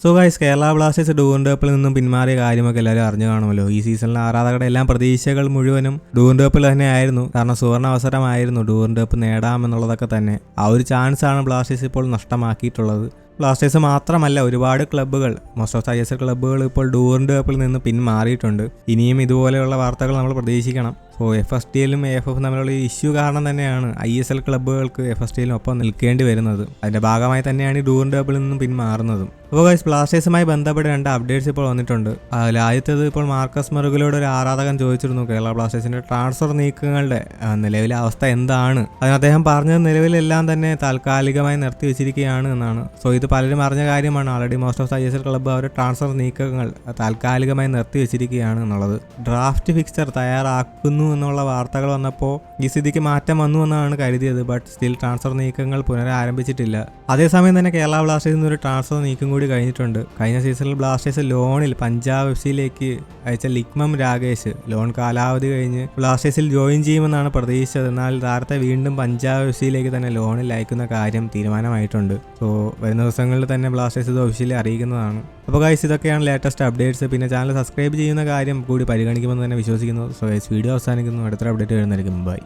So guys, Kerala Blasters Durand കപ്പിൽ നിന്നും പിന്മാറിയ കാര്യമൊക്കെ എല്ലാവരും അറിഞ്ഞു കാണുമല്ലോ. ഈ സീസണിലെ ആരാധകരുടെ എല്ലാം പ്രതീക്ഷകൾ മുഴുവനും ഡൂറന്റ് കപ്പിൽ തന്നെയായിരുന്നു. കാരണം സുവർണ്ണ അവസരമായിരുന്നു ഡൂറന്റ് കപ്പ് നേടാമെന്നുള്ളതൊക്കെ തന്നെ. ആ ഒരു ചാൻസാണ് ബ്ലാസ്റ്റേഴ്സ് ഇപ്പോൾ നഷ്ടമാക്കിയിട്ടുള്ളത്. ബ്ലാസ്റ്റേഴ്സ് മാത്രമല്ല, ഒരുപാട് ക്ലബ്ബുകൾ, മോസ്റ്റ് ഓഫ് ISL ക്ലബ്ബുകൾ ഇപ്പോൾ ഡൂറന്റ് കപ്പിൽ നിന്ന് പിന്മാറിയിട്ടുണ്ട്. ഇനിയും ഇതുപോലെയുള്ള വാർത്തകൾ നമ്മൾ പ്രതീക്ഷിക്കണം. സോ FSTലും AFF തമ്മിലുള്ള ഈ ഇഷ്യൂ കാരണം തന്നെയാണ് ISL ക്ലബ്ബുകൾക്ക് FSTലും ഒപ്പം നിൽക്കേണ്ടി വരുന്നത്. അതിന്റെ ഭാഗമായി തന്നെയാണ് ഈ ഡൂറന്റ് കപ്പിൽ നിന്നും പിന്മാറുന്നതും. അപ്പോൾ ഗൈസ്, ബ്ലാസ്റ്റേഴ്സുമായി ബന്ധപ്പെട്ട് 2 അപ്ഡേറ്റ്സ് ഇപ്പോൾ വന്നിട്ടുണ്ട്. ആദ്യത്തേത്, ഇപ്പോൾ മാർക്കസ് മെറുഗിലോട് ഒരു ആരാധകൻ ചോദിച്ചിരുന്നു കേരള ബ്ലാസ്റ്റേഴ്സിന്റെ ട്രാൻസ്ഫർ നീക്കങ്ങളുടെ നിലവിലെ അവസ്ഥ എന്താണ്. അതിന് അദ്ദേഹം പറഞ്ഞത് നിലവിലെല്ലാം തന്നെ താൽക്കാലികമായി നിർത്തിവെച്ചിരിക്കുകയാണ് എന്നാണ്. സോ ഇത് പലരും അറിഞ്ഞ കാര്യമാണ്. Already most of ISL club അവരുടെ ട്രാൻസ്ഫർ നീക്കങ്ങൾ താൽക്കാലികമായി നിർത്തിവെച്ചിരിക്കുകയാണ് എന്നുള്ളത്. ഡ്രാഫ്റ്റ് ഫിക്സ്ചർ തയ്യാറാക്കുന്നു എന്നുള്ള വാർത്തകൾ വന്നപ്പോൾ ഈ സ്ഥിതിക്ക് മാറ്റം വന്നു എന്നാണ് കരുതിയത്. ബട്ട് സ്റ്റിൽ ട്രാൻസ്ഫർ നീക്കങ്ങൾ പുനരാരംഭിച്ചിട്ടില്ല. അതേസമയം തന്നെ കേരള ബ്ലാസ്റ്റേഴ്സിൽ ഒരു ട്രാൻസ്ഫർ നീക്കം കൂടി കഴിഞ്ഞിട്ടുണ്ട്. കഴിഞ്ഞ സീസണിൽ ബ്ലാസ്റ്റേഴ്സ് ലോണിൽ പഞ്ചാബ് FC അയച്ച ലിക്മം രാകേഷ് ലോൺ കാലാവധി കഴിഞ്ഞ് ബ്ലാസ്റ്റേഴ്സിൽ ജോയിൻ ചെയ്യുമെന്നാണ് പ്രതീക്ഷിച്ചത്. എന്നാൽ താരത്തെ വീണ്ടും പഞ്ചാബ് FC തന്നെ ലോണിൽ അയക്കുന്ന കാര്യം തീരുമാനമായിട്ടുണ്ട്. സോ വരുന്ന ദിവസങ്ങളിൽ തന്നെ ബ്ലാസ്റ്റേഴ്സ് ഇത് ഒഫീഷ്യലി അറിയിക്കുന്നതാണ്. അപ്പോൾ ഗൈസ്, ഇതൊക്കെയാണ് ലേറ്റസ്റ്റ് അപ്ഡേറ്റ്സ്. പിന്നെ ചാനൽ സബ്സ്ക്രൈബ് ചെയ്യുന്ന കാര്യം കൂടി പരിഗണിക്കുമെന്ന് തന്നെ വിശ്വസിക്കുന്നു. സോ ഗൈസ്, വീഡിയോ അവസാനിക്കുന്നു. അടുത്തൊരു അപ്ഡേറ്റ് വരുന്നതായിരിക്കും. ബൈ.